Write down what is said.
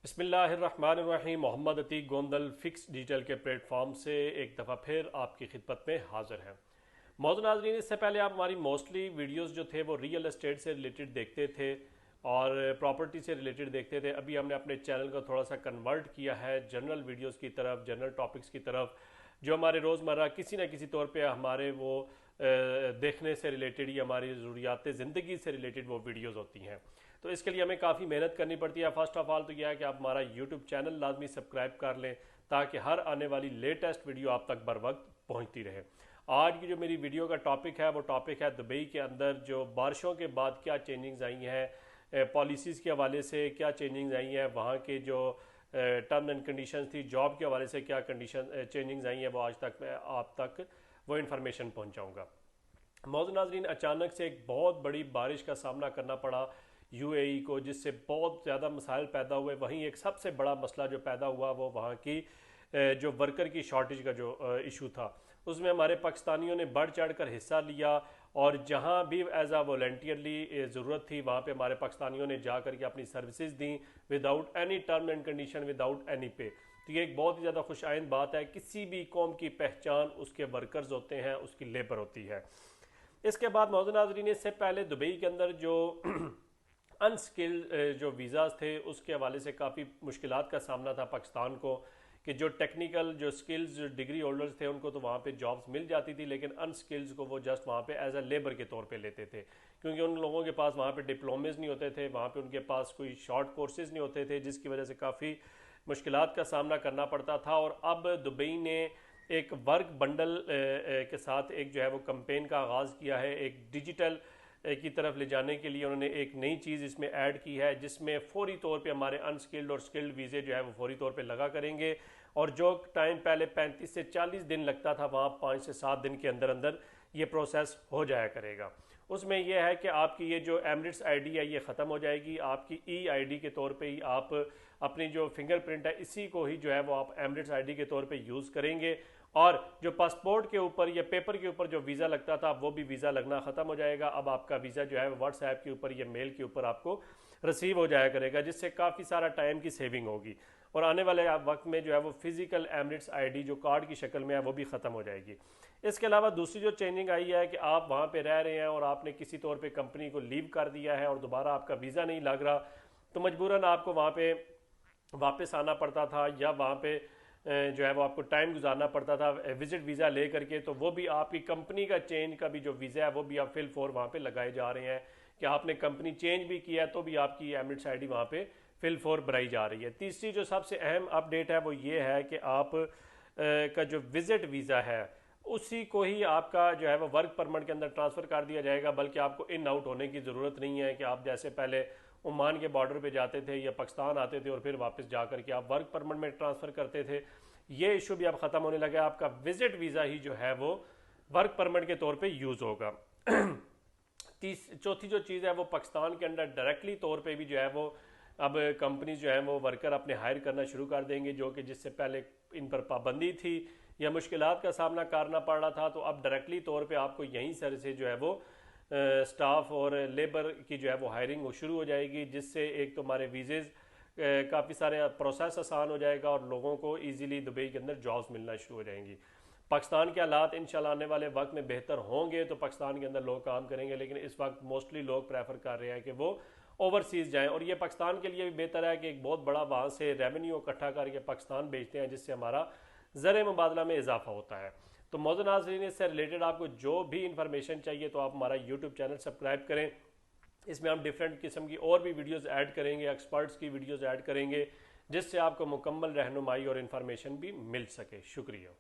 बिस्मिल्लाहिर्रहमानिर्रहीम। Mohammad Atiq Gondal fix digital के platform से एक दफ़ा फिर आपकी खिदमत में हाज़िर हैं। मौजूद नाज़रीन, इससे पहले आप हमारी मोस्टली वीडियोस जो थे वो रियल एस्टेट से रिलेटेड देखते थे और प्रॉपर्टी से रिलेटेड देखते थे। अभी हमने अपने चैनल को थोड़ा सा कन्वर्ट किया है जनरल वीडियोस की तरफ, जनरल टॉपिक्स की तरफ, जो हमारे रोज़मर्रा किसी न किसी तौर पे हमारे वो देखने से रिलेटेड या हमारी ज़रूरियात ज़िंदगी से रिलेटेड वो वीडियोस होती हैं। तो इसके लिए हमें काफ़ी मेहनत करनी पड़ती है। फ़र्स्ट ऑफ ऑल तो यह है कि आप हमारा यूट्यूब चैनल लाजमी सब्सक्राइब कर लें ताकि हर आने वाली लेटेस्ट वीडियो आप तक बर वक्त पहुँचती रहे। आज की जो मेरी वीडियो का टॉपिक है वो टॉपिक है दुबई के अंदर जो बारिशों के बाद क्या चेंजिंग्स आई हैं, पॉलिसीज़ के हवाले से क्या चेंजिंग्स आई हैं, वहाँ के जो टर्म एंड कंडीशंस थी, जॉब के हवाले से क्या कंडीशन चेंजिंग्स आई हैं, वो आज तक मैं आप तक वो इन्फॉर्मेशन पहुँचाऊँगा। मौजूद नाज़रीन, अचानक से एक बहुत बड़ी बारिश का सामना करना पड़ा यूएई को, जिससे बहुत ज़्यादा मसाइल पैदा हुए। वहीं एक सबसे बड़ा मसला जो पैदा हुआ वो वहाँ की जो वर्कर की शॉर्टेज का जो इशू था, उसमें हमारे पाकिस्तानियों ने बढ़ चढ़ कर हिस्सा लिया और जहाँ भी एज आ वॉलंटियरली ज़रूरत थी वहाँ पे हमारे पाकिस्तानियों ने जा कर के अपनी services the without any term and condition, without any पे। तो ये एक बहुत ही ज़्यादा खुशाइंद बात है। किसी भी कौम की पहचान उसके वर्कर्स होते हैं, उसकी लेबर होती है। इसके बाद मौजूद नाज़रीन, इससे पहले दुबई के अंदर जो अनस्किल्ड जो वीज़ाज़ थे उसके हवाले से काफ़ी मुश्किलात का सामना था पाकिस्तान को, कि जो टेक्निकल जो स्किल्स जो डिग्री होल्डर्स थे उनको तो वहाँ पे जॉब्स मिल जाती थी, लेकिन अनस्किल्स को वो जस्ट वहाँ पे एज अ लेबर के तौर पे लेते थे, क्योंकि उन लोगों के पास वहाँ पे डिप्लोमेज नहीं होते थे, वहाँ पे उनके पास कोई शॉर्ट कोर्सेज नहीं होते थे, जिसकी वजह से काफ़ी मुश्किलात का सामना करना पड़ता था। और अब दुबई ने एक वर्क बंडल के साथ एक जो है वो कैंपेन का आगाज़ किया है, एक डिजिटल की तरफ ले जाने के लिए उन्होंने एक नई चीज़ इसमें ऐड की है, जिसमें फौरी तौर पे हमारे अनस्किल्ड और स्किल्ड वीज़े जो है वो फौरी तौर पे लगा करेंगे। और जो टाइम पहले 35 से 40 दिन लगता था, वहाँ 5 से 7 दिन के अंदर अंदर ये प्रोसेस हो जाया करेगा। उसमें यह है कि आपकी ये जो एमिरेट्स आईडी है ये ख़त्म हो जाएगी। आपकी ई आईडी के तौर पे ही आप अपनी जो फिंगरप्रिंट है इसी को ही जो है वो आप एमिरेट्स आईडी के तौर पे यूज़ करेंगे। और जो पासपोर्ट के ऊपर या पेपर के ऊपर जो वीज़ा लगता था वो भी वीज़ा लगना ख़त्म हो जाएगा। अब आपका वीज़ा जो है व्हाट्सएप के ऊपर या मेल के ऊपर आपको रिसीव हो जाया करेगा, जिससे काफ़ी सारा टाइम की सेविंग होगी। और आने वाले वक्त में जो है वो फिजिकल एमिरेट्स आईडी जो कार्ड की शक्ल में है वो भी ख़त्म हो जाएगी। इसके अलावा दूसरी जो चेंजिंग आई है कि आप वहाँ पे रह रहे हैं और आपने किसी तौर पे कंपनी को लीव कर दिया है और दोबारा आपका वीज़ा नहीं लग रहा, तो मजबूरन आपको वहाँ पे वापस आना पड़ता था या वहाँ पे जो है वो आपको टाइम गुजारना पड़ता था विजिट वीज़ा ले करके। तो वो भी आपकी कंपनी का चेंज का भी जो वीज़ा है वो भी आप फिल फॉर वहाँ पे लगाए जा रहे हैं कि आपने कंपनी चेंज भी किया तो भी आपकी एमिरेट्स आईडी वहाँ पे फिल फॉर बनाई जा रही है। तीसरी जो सबसे अहम अपडेट है वो ये है कि आप का जो विजिट वीज़ा है उसी को ही आपका जो है वो वर्क परमिट के अंदर ट्रांसफ़र कर दिया जाएगा, बल्कि आपको इन आउट होने की ज़रूरत नहीं है कि आप जैसे पहले ओमान के बॉर्डर पे जाते थे या पाकिस्तान आते थे और फिर वापस जा कर के आप वर्क परमिट में ट्रांसफ़र करते थे। ये इशू भी अब ख़त्म होने लगा। आपका विजिट वीज़ा ही जो है वो वर्क परमिट के तौर पे यूज़ होगा। चौथी जो चीज़ है वो पाकिस्तान के अंदर डायरेक्टली तौर पे भी जो है वो अब कंपनी जो है वो वर्कर अपने हायर करना शुरू कर देंगे, जो कि जिससे पहले इन पर पाबंदी थी या मुश्किलात का सामना करना पड़ रहा था। तो अब डायरेक्टली तौर पे आपको यहीं सर से जो है वो स्टाफ और लेबर की जो है वो हायरिंग शुरू हो जाएगी, जिससे एक तो हमारे वीज़ेज़ काफ़ी सारे प्रोसेस आसान हो जाएगा और लोगों को इजीली दुबई के अंदर जॉब्स मिलना शुरू हो जाएंगी। पाकिस्तान के हालात इंशाल्लाह आने वाले वक्त में बेहतर होंगे तो पाकिस्तान के अंदर लोग काम करेंगे, लेकिन इस वक्त मोस्टली लोग प्रेफर कर रहे हैं कि वो ओवरसीज़ जाएं। और ये पाकिस्तान के लिए भी बेहतर है कि एक बहुत बड़ा वहाँ से रेवेन्यू इकट्ठा करके पाकिस्तान भेजते हैं, जिससे हमारा ज़र मुबादला में इजाफा होता है। तो मौजूद नाज़रीन, इससे रिलेटेड आपको जो भी इंफॉर्मेशन चाहिए तो आप हमारा यूट्यूब चैनल सब्सक्राइब करें। इसमें हम डिफरेंट किस्म की और भी वीडियोस ऐड करेंगे, एक्सपर्ट्स की वीडियोस ऐड करेंगे, जिससे आपको मुकम्मल रहनुमाई और इन्फॉर्मेशन भी मिल सके। शुक्रिया।